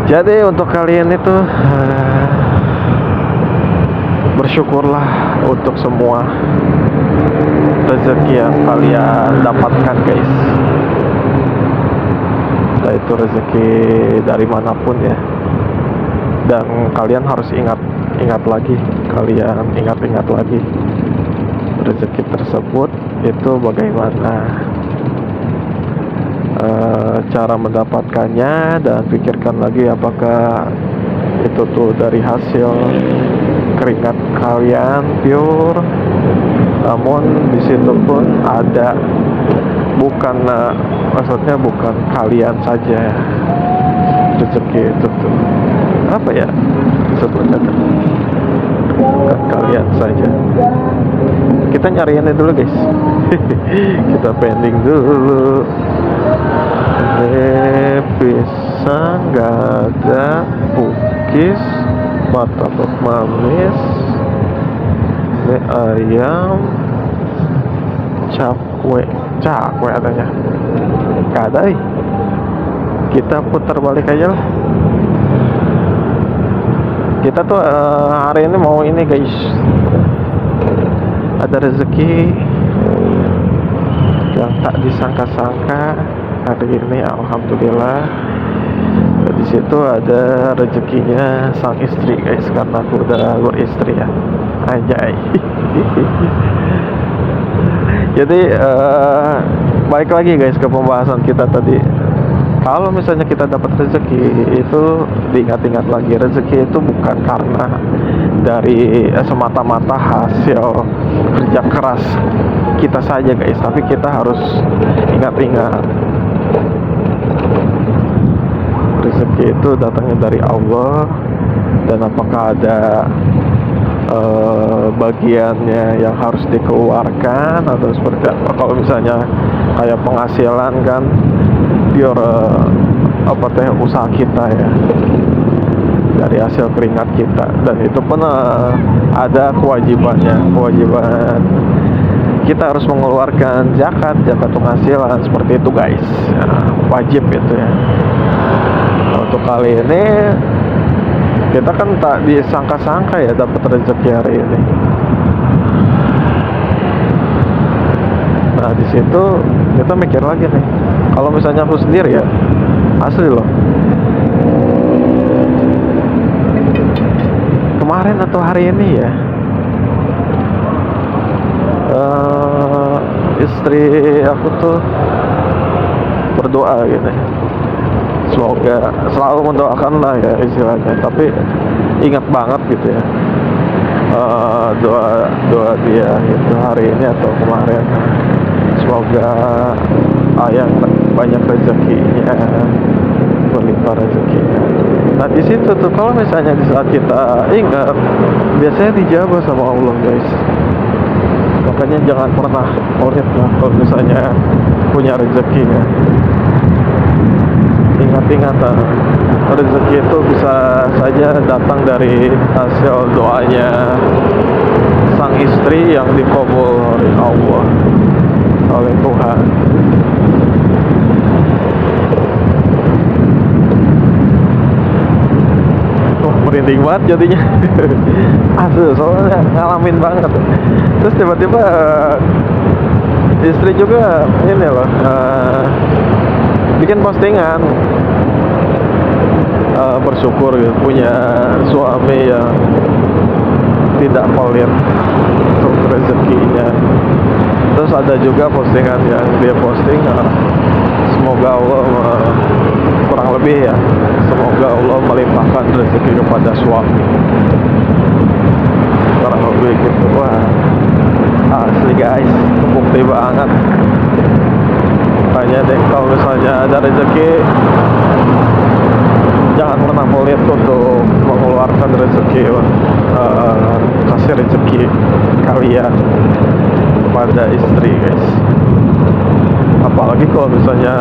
Jadi untuk kalian itu bersyukurlah untuk semua rezeki yang kalian dapatkan, guys. Entah itu rezeki dari manapun ya. Dan kalian harus ingat lagi, ingat lagi rezeki tersebut itu bagaimana cara mendapatkannya, dan pikirkan lagi apakah itu tuh dari hasil keringat kalian pure, namun di situ pun ada maksudnya bukan kalian saja rezeki itu tuh apa ya sebutnya, bukan kalian saja. Kita nyariinnya dulu, guys. Kita pending dulu. Pisang gak ada, bukis, martabak manis, mie ayam, cakwe adanya. Gak ada nih. Kita putar balik aja lah. Kita tuh hari ini mau ini, guys. Ada rezeki yang tak disangka-sangka hari ini, alhamdulillah. Di situ ada rezekinya sang istri, guys, karena aku udah beristri ya. Anjay. Jadi balik lagi, guys, ke pembahasan kita tadi. Kalau misalnya kita dapat rezeki itu diingat-ingat lagi, rezeki itu bukan karena dari semata-mata hasil kerja keras kita saja, guys, tapi kita harus ingat-ingat rezeki itu datangnya dari Allah, dan apakah ada bagiannya yang harus dikeluarkan atau seperti apa. Kalau misalnya kayak penghasilan kan pure usaha kita ya, dari hasil keringat kita, dan itu pun ada kewajiban kita harus mengeluarkan zakat penghasilan, seperti itu, guys. Wajib itu ya. Untuk kali ini kita kan tak disangka-sangka ya dapat rezeki hari ini. Nah, di situ kita mikir lagi nih. Kalau misalnya aku sendiri ya, asli loh, kemarin atau hari ini ya, istri aku tuh berdoa gitu, semoga selalu mendoakan lah ya istilahnya, tapi ingat banget gitu ya, doa dia gitu hari ini atau kemarin, semoga yang banyak rezekinya, berlimpah rezekinya. Nah, di situ tuh kalau misalnya di saat kita ingat, biasanya dijawab sama Allah, guys. Makanya jangan pernah pelit lah kalau misalnya punya rezekinya. Ingat-ingat, rezeki itu bisa saja datang dari hasil doanya sang istri yang dikabul oleh Allah, oleh Tuhan. Merinding banget jadinya. Asli, soalnya ngalamin banget. Terus tiba-tiba istri juga ini loh, bikin postingan, bersyukur gitu, punya suami yang tidak pelit untuk rezekinya. Terus ada juga postingan yang dia posting, semoga Allah kurang lebih ya, semoga Allah melimpahkan rezeki kepada suami, kurang lebih gitu. Wah, asli, guys, bukti banget. Makanya deh, kalau misalnya ada rezeki, jangan pernah pelit untuk mengeluarkan rezeki, kasih rezeki kalian kepada istri, guys. Apalagi kalau misalnya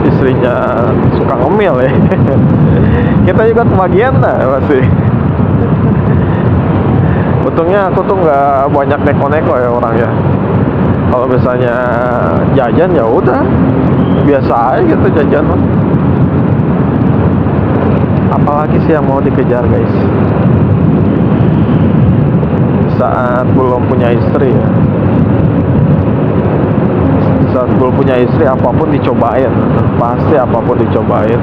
istrinya suka ngemil ya. Kita juga kebagian lah masih. Untungnya aku tuh nggak banyak neko-neko ya orang ya. Kalau misalnya jajan ya udah biasa aja gitu jajan. apalagi sih yang mau dikejar guys saat belum punya istri ya. Saat belum punya istri apapun dicobain, pasti apapun dicobain,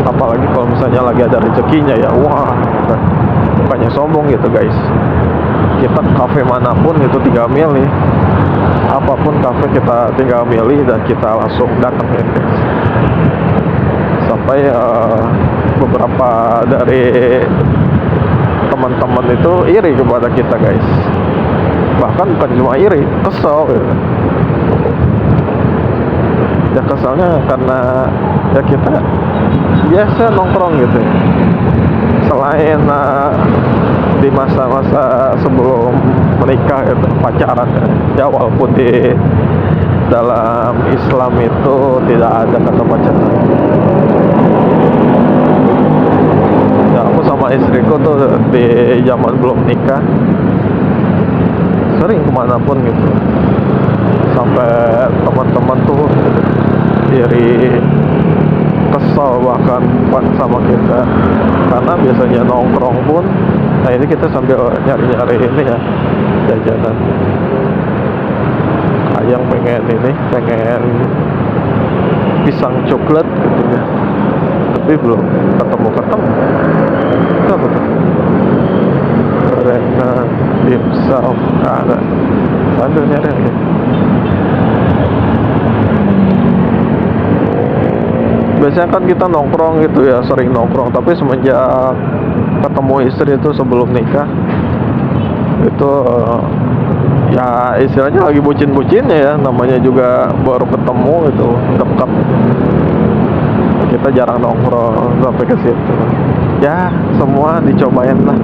apalagi kalau misalnya lagi ada rezekinya ya. Wah, bukannya sombong gitu guys, kita ke kafe manapun itu tinggal milih, apapun kafe kita tinggal milih dan kita langsung datengin guys. Sampai beberapa dari teman-teman itu iri kepada kita guys, bahkan bukan cuma iri, kesel gitu. Ya kesalnya karena ya kita biasa nongkrong gitu ya. Selain di masa-masa sebelum menikah gitu, pacaran ya, walaupun di dalam Islam itu tidak ada kata pacaran ya. Aku sama istriku tuh di zaman belum nikah sering kemanapun gitu, sampai teman-teman tuh iri, kesel bahkan sama kita karena biasanya nongkrong pun, nah ini kita sambil nyari-nyari ini ya, jajanan. Ayang pengen pisang coklat gitu ya, tapi belum ketemu itu apa tuh, gorengan dimsum ada, sambil nyari lagi. Biasanya kan kita nongkrong gitu ya, sering nongkrong, tapi semenjak ketemu istri itu sebelum nikah itu ya istilahnya lagi bucin-bucinnya ya, namanya juga baru ketemu gitu, dekat, kita jarang nongkrong sampai ke situ ya. Semua dicobain lah,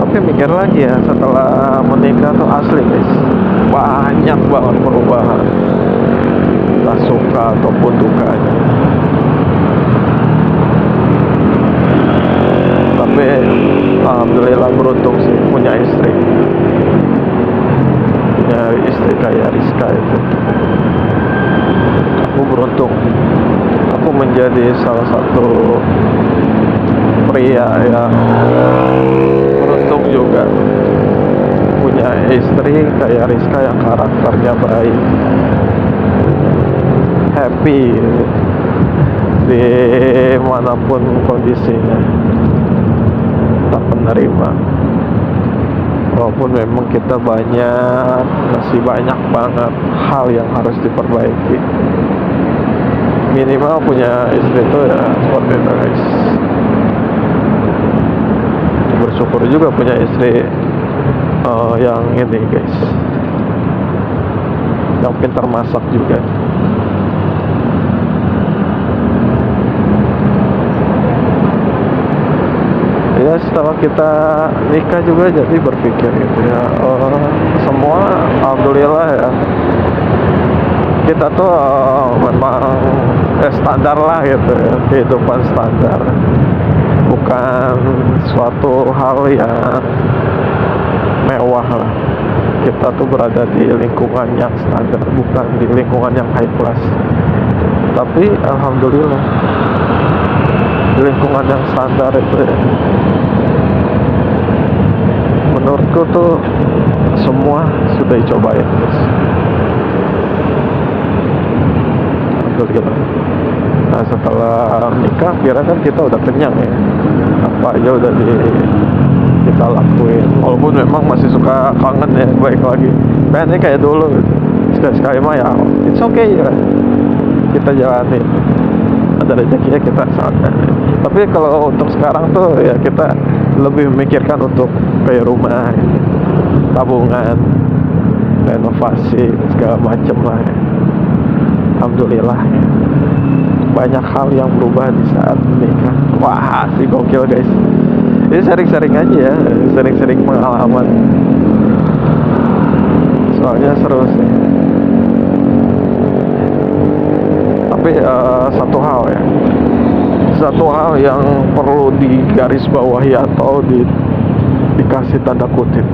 tapi mikir lagi ya, setelah menikah tuh asli guys, banyak banget perubahan, entah suka ataupun dukanya. Tapi alhamdulillah beruntung sih punya istri kayak Rizka itu. Aku beruntung, aku menjadi salah satu pria yang beruntung juga punya istri kayak Rizka yang karakternya baik, happy di manapun kondisinya, tak menerima. Walaupun memang kita masih banyak banget hal yang harus diperbaiki, minimal punya istri itu ya seperti itu guys. Bersyukur juga punya istri yang ini guys, yang pintar masak juga. Ya setelah kita nikah juga jadi berpikir gitu ya, semua alhamdulillah ya, kita tuh memang standar lah gitu ya, kehidupan standar, bukan suatu hal yang mewah lah. Kita tuh berada di lingkungan yang standar, bukan di lingkungan yang high class, tapi alhamdulillah di lingkungan yang standar itu ya, menurutku tuh semua sudah dicobain guys. Alhamdulillah. Nah setelah nikah kira kan kita udah kenyang ya, apa aja udah kita lakuin, walaupun memang masih suka kangen ya, baik lagi pengennya kayak dulu gitu. Sekali-sekali mah ya it's okay ya, kita jalanin, ada rezekinya kita sadar. Tapi kalau untuk sekarang tuh ya kita lebih memikirkan untuk kayak rumah, tabungan, renovasi segala macem lah ya. Alhamdulillah ya, banyak hal yang berubah di saat menikah. Wah sih gokil guys, ini sering-sering aja ya, sering-sering pengalaman, soalnya seru sih. Tapi satu hal yang perlu digarisbawahi atau dikasih tanda kutip,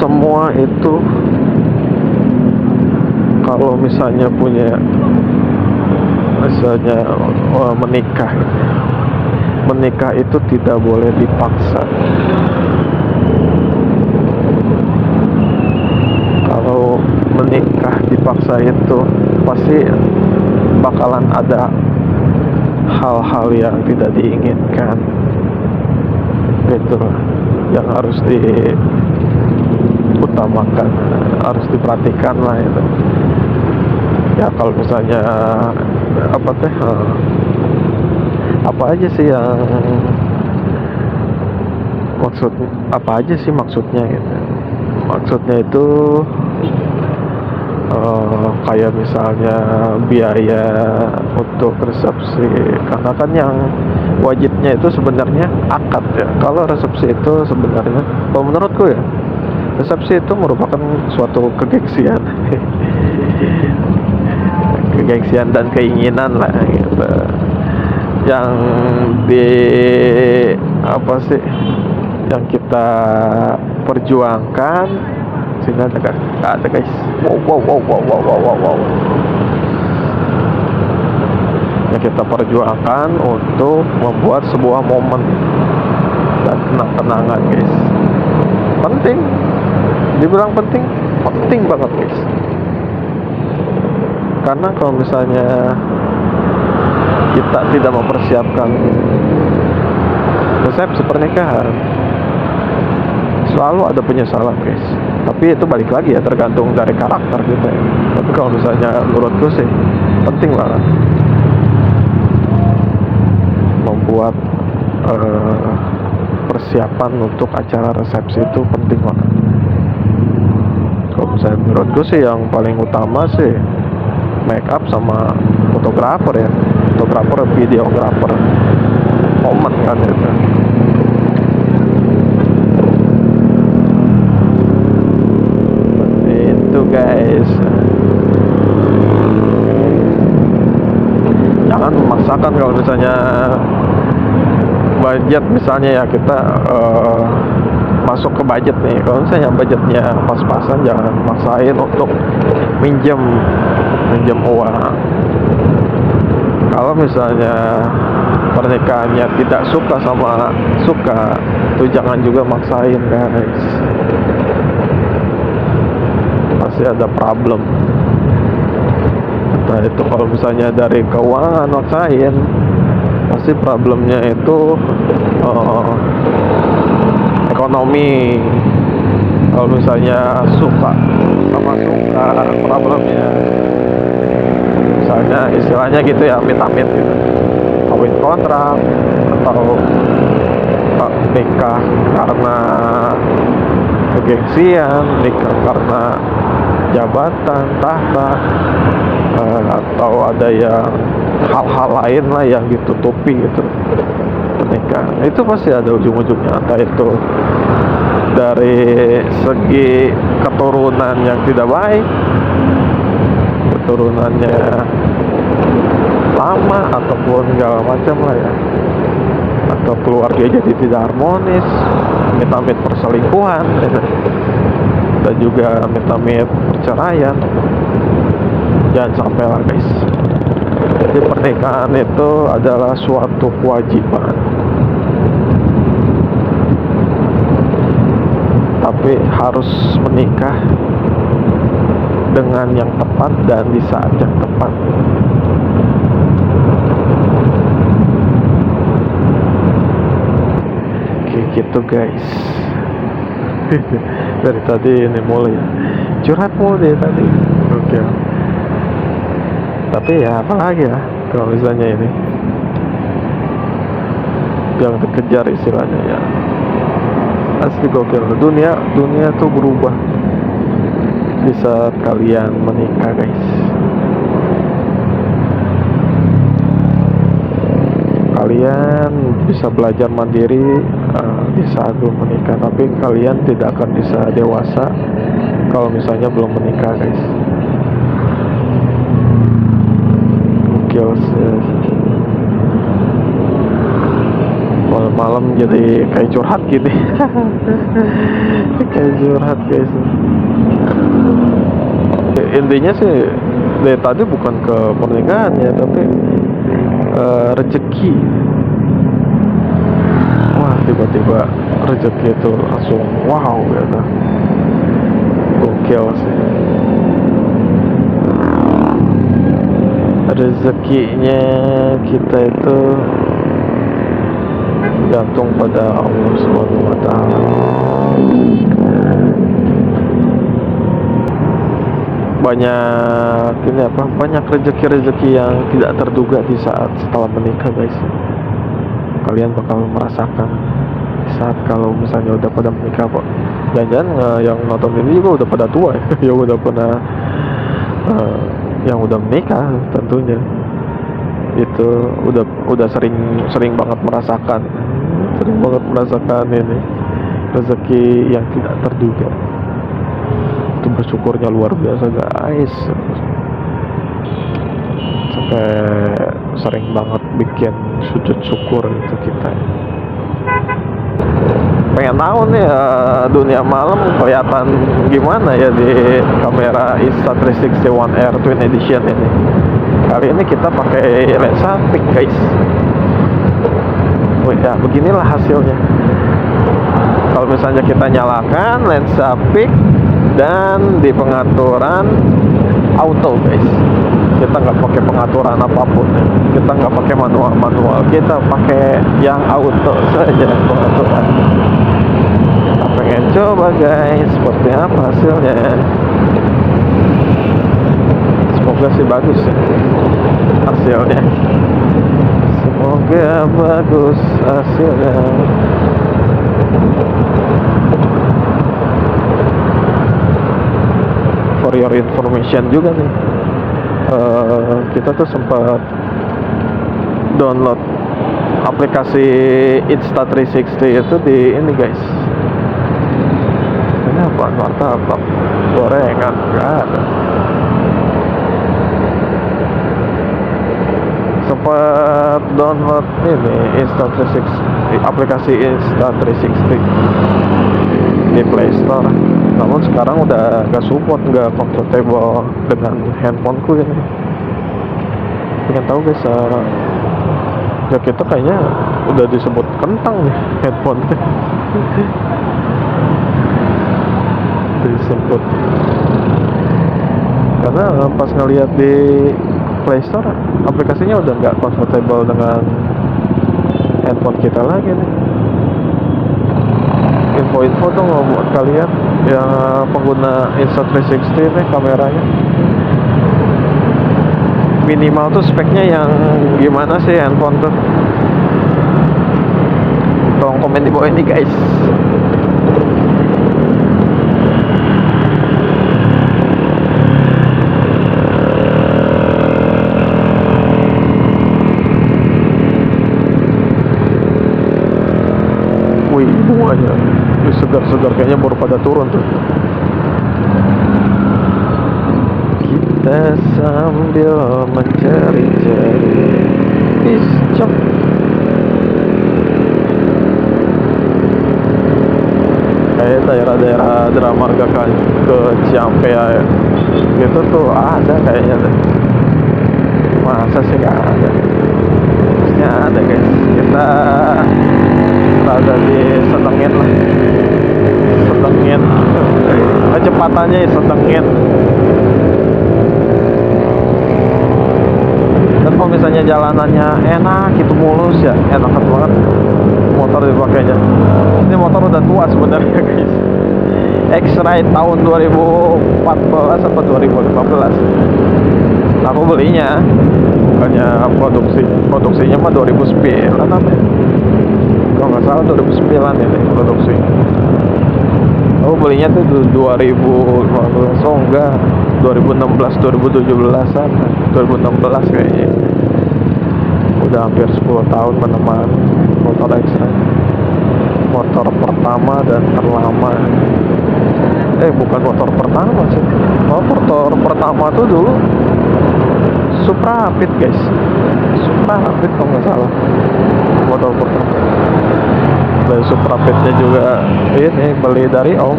semua itu kalau misalnya punya misalnya menikah. Menikah itu tidak boleh dipaksa. Kalau menikah dipaksa itu pasti bakalan ada hal-hal yang tidak diinginkan, gitu yang harus diutamakan, harus diperhatikan lah itu. Ya kalau misalnya apa aja sih yang maksudnya gitu. Maksudnya itu kayak misalnya biaya untuk resepsi, karena kan yang wajibnya itu sebenarnya akad ya. Kalau resepsi itu sebenarnya, kalau menurutku ya, resepsi itu merupakan suatu kegengsian kegengsian dan keinginan lah gitu, yang yang kita perjuangkan. Sini ada guys, wow. Yang kita perjuangkan untuk membuat sebuah momen dan kenang-kenangan guys. Penting, dibilang penting banget guys. Karena kalau misalnya kita tidak mempersiapkan resepsi pernikahan, selalu ada penyesalan guys. Tapi itu balik lagi ya, tergantung dari karakter kita ya. Tapi kalau misalnya menurutku sih penting banget membuat persiapan untuk acara resepsi, itu penting banget. Kalau misalnya menurutku sih yang paling utama sih make up sama fotografer ya, fotografer, videografer, momen kan gitu. Itu guys, jangan memaksakan. Kalau misalnya budget misalnya ya, kita masuk ke budget nih. Kalau misalnya budgetnya pas-pasan, jangan maksain untuk minjem uang. Kalau misalnya pernikahannya tidak suka itu jangan juga maksain guys, pasti ada problem. Nah itu kalau misalnya dari keuangan maksain, pasti problemnya itu ekonomi. Kalau misalnya suka problemnya, misalnya istilahnya gitu ya, amit-amit gitu, kawin kontrak atau nikah karena kegengsian, nikah karena jabatan, tahta, atau ada yang hal-hal lain lah yang ditutupi gitu pernikahan. Itu pasti ada ujung-ujungnya, entah itu dari segi keturunan yang tidak baik, keturunannya lama, ataupun segala macam lah ya, atau keluarga jadi tidak harmonis, amit-amit perselingkuhan gitu, dan juga amit-amit perceraian. Jangan sampai lah guys. Jadi pernikahan itu adalah suatu kewajiban, tapi harus menikah dengan yang tepat dan di saat yang tepat. Oke gitu guys. Dari tadi ini mulai curhat mulu deh tadi. Oke. Tapi ya apalagi ya, kalau misalnya ini yang dikejar istilahnya ya, asli gokil. Dunia tuh berubah di saat kalian menikah guys. Kalian bisa belajar mandiri di saat belum menikah, tapi kalian tidak akan bisa dewasa kalau misalnya belum menikah guys. Gokil sih. Malam-malam jadi kayak curhat gitu. Kayak curhat guys. Intinya sih dari tadi bukan ke pernikahan ya, tapi rezeki. Wah, tiba-tiba rezeki itu langsung wow gitu, gokil sih. Rezekinya kita itu gantung pada Allah Subhanahu wa Ta'ala. Banyak rezeki yang tidak terduga di saat setelah menikah, guys. Kalian bakal merasakan saat kalau misalnya udah pada menikah, kok. Jangan-jangan yang nonton ini juga udah pada tua ya, yang udah pernah yang udah menikah tentunya. Itu udah sering banget merasakan ini rezeki yang tidak terduga. Itu bersyukurnya luar biasa, guys. Sampai sering banget bikin sujud syukur itu kita. Pengen tahu nih dunia malam kelihatan gimana ya di kamera Insta360 One R Twin Edition ini. Kali ini kita pakai lensa peak, guys. Oh ya, beginilah hasilnya. Kalau misalnya kita nyalakan lensa peak dan di pengaturan auto, guys. Kita nggak pakai pengaturan apapun, kita nggak pakai manual, kita pakai yang auto saja pengaturan. Kita pengen coba, guys, seperti apa hasilnya. Semoga sih bagus ya hasilnya. Semoga bagus hasilnya. For your information juga nih, kita tuh sempat download aplikasi Insta360 itu di ini, guys. Ini apa? Martabak gorengan nggak ada. Sempat download ini aplikasi Insta360 di Play Store. Namun sekarang udah gak support, gak compatible dengan handphoneku ini. Pengen tahu, guys, ya kita kayaknya udah disebut kentang nih handphone. Disebut karena pas ngeliat di Play Store aplikasinya udah gak compatible dengan handphone kita lagi nih. Info-info tuh buat kalian yang pengguna Insta360 nih kameranya. Minimal tuh speknya yang gimana sih handphone tuh? Tolong komen di bawah ini, guys. Wih, bunganya segar-segar kayaknya baru pada turun tuh. Kita sambil mencari-cari piscok. Kayak daerah-daerah Dramarga ke Ciampea gitu tuh ada kayaknya deh. Masa sih gak ada? Harusnya ada, guys. Kita berada di sedengin lah, sedengin kecepatannya sedengin. Dan kalau misalnya jalanannya enak itu mulus ya, enak banget motor dipakainya. Ini motor udah tua sebenarnya, guys. X-Ride tahun 2014 atau 2015 aku belinya, bukannya produksinya mah 2009 apa ya? Kalau nggak salah 2009 ini produksi. Aku belinya tuh 2015, oh enggak, 2016, 2017an, 2016 kayaknya. Udah hampir 10 tahun menemani motor X-Ride. Motor pertama dan terlama. Bukan motor pertama sih. Motor pertama tuh dulu Supra Rapid, guys. Supra Rapid kalau nggak salah. Motor pertama. Dan Supra Rapidnya juga ini beli dari Om.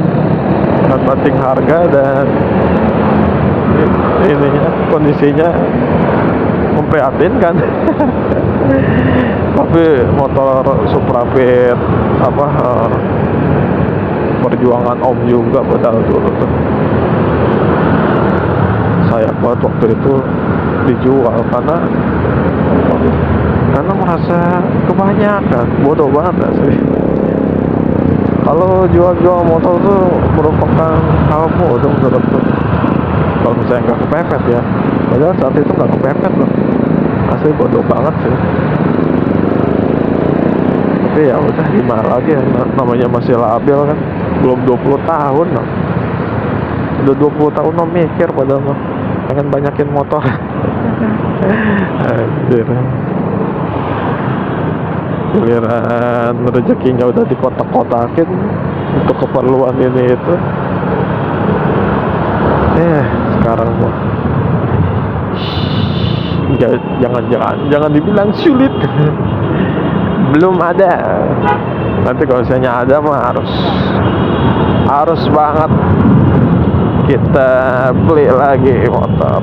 Dan banting harga dan ininya kondisinya memprihatinkan. Tapi motor Suprapit apa perjuangan om juga padahal dulu tuh. Saya buat waktu itu dijual karena merasa kebanyakan. Bodoh banget sih. Kalau jual-jual motor tuh merupakan hal bodoh menurutku. Kalau misalnya nggak kepepet ya, padahal saat itu nggak kepepet loh. Asli bodoh banget sih. Tapi ya udah gimana lagi ya, namanya masih labil kan, belum 20 tahun loh. Udah 20 tahun lo mikir padahal lo pengen banyakin motor. Anjir. Giliran rezekinya udah dikotak-kotakin untuk keperluan ini itu. Sekarang mau jangan dibilang sulit. Belum ada. Nanti kalau misalnya ada mah harus banget kita beli lagi motor.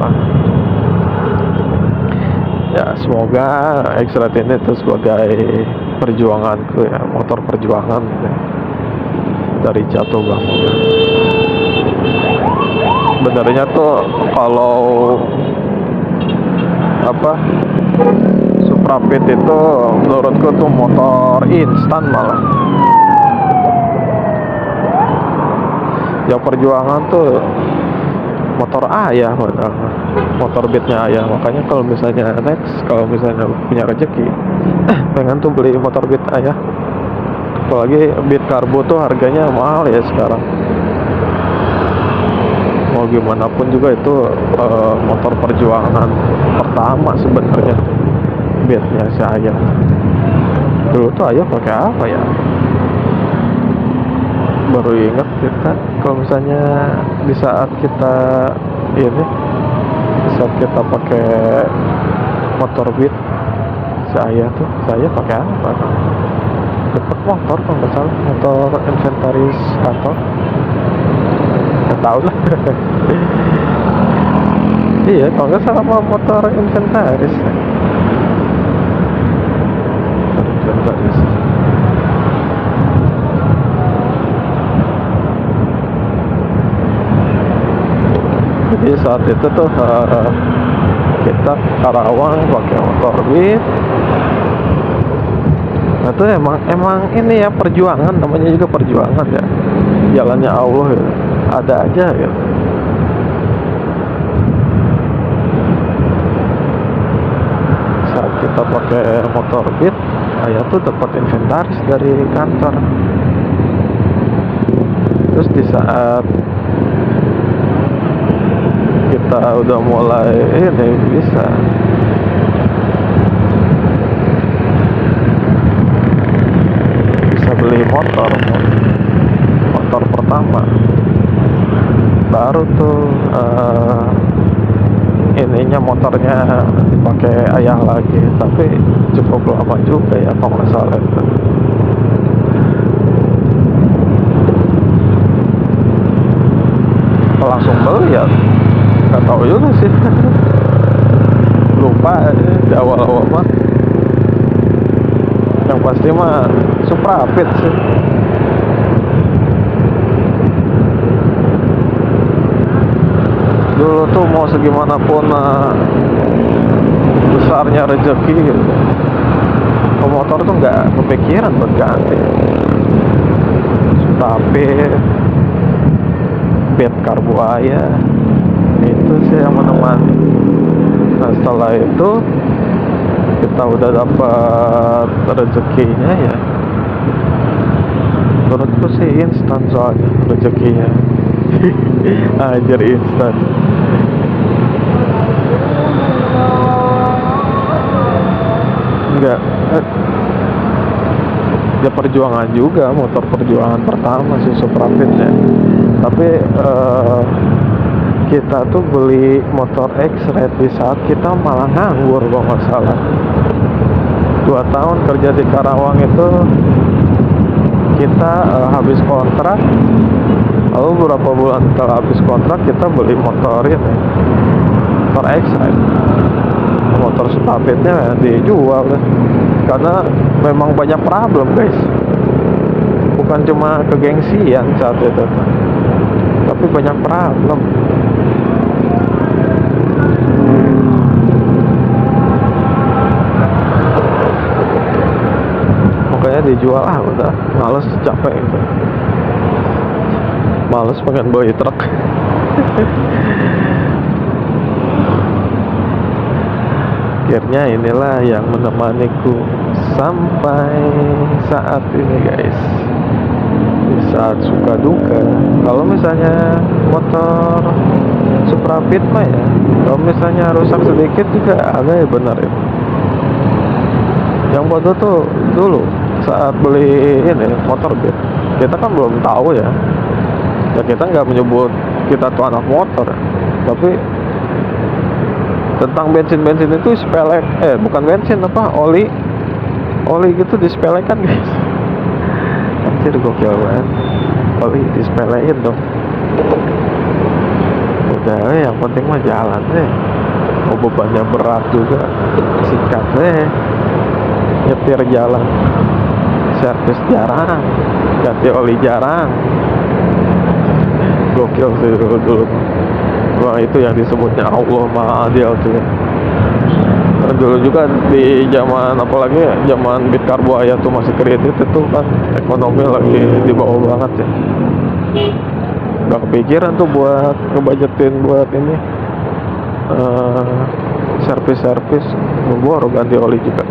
Ya semoga X-Rite ini tuh sebagai perjuanganku ya, motor perjuangan dari jatuh bangun. Benernya tuh kalau apa Suprapit itu menurutku tuh motor instan malah. Yang perjuangan tuh motor ayah padahal, motor beatnya ayah. Makanya kalau misalnya punya rezeki pengen tuh beli motor beat ayah. Apalagi beat karbo tuh harganya mahal ya sekarang. Mau gimana pun juga itu motor perjuangan pertama sebenarnya, beatnya si ayah. Dulu tuh ayah pakai apa ya? Baru ingat kita kalau misalnya di saat kita pakai motor beat si ayah tuh, saya pakai apa? Dapat motor kalau nggak salah, motor inventaris kantor. Nggak tahu lah. Iya, kalau nggak salah motor inventaris. Jadi saat itu tuh kita Karawang pakai motor beat. Nah itu emang ini ya perjuangan, namanya juga perjuangan ya. Jalannya Allah ya, ada aja ya. Saat kita pakai motor beat, ayah tuh dapat inventaris dari kantor. Terus di saat kita udah mulai ini bisa beli motor pertama, baru tuh ininya motornya dipakai ayah lagi. Tapi cukup lama juga ya kalau nggak salah itu. Langsung beli ya, nggak tahu juga sih. Lupa di awal-awal mah. Yang pasti mah Suprapit sih. Dulu tuh mau segimanapun besarnya rezeki gitu, pemotor tuh nggak kepikiran buat ganti. Suprapit, beat karbo ayah, itu sih yang menemani. Nah setelah itu kita udah dapat rezekinya ya, menurutku sih instan soalnya rezekinya. Ajar instan. Enggak, ya perjuangan juga, motor perjuangan pertama sih Suprapit ya. Tapi kita tuh beli motor X-Rite di saat kita malah nganggur kalau nggak salah. 2 tahun kerja di Karawang itu kita habis kontrak Lalu beberapa bulan setelah habis kontrak kita beli motor ini, motor X-Ride. Motor stafetnya dijual deh. Karena memang banyak problem guys, bukan cuma kegengsian saat itu, tapi banyak problem. Makanya dijual, udah males, capek gitu, males pengen beli truk. Akhirnya inilah yang menemaniku sampai saat ini guys. Di saat suka duka, kalau misalnya motor Supra Fit mah ya, kalau misalnya rusak sedikit juga ada ya benerin. Yang bodoh tuh dulu saat beli ini motor Beat, kita kan belum tahu ya, kita nggak menyebut kita tuh anak motor, tapi tentang bensin itu sepele, bukan bensin, apa, oli gitu disepelekan guys. Anjir gokil banget, oli disepelein dong. Udah yang penting mah jalan deh, mau bebannya berat juga sikat deh, nyetir jalan, servis jarang, ganti oli jarang. Gokil sih dulu. Wah, itu yang disebutnya Allah Maha Adil tuh ya. Dulu juga di zaman, apalagi zaman Bit Karbo Ayah tuh masih kredit, itu kan ekonomi lagi di bawah banget ya. Gak kepikiran tuh buat ngebajetin buat ini servis, gue baru ganti oli juga.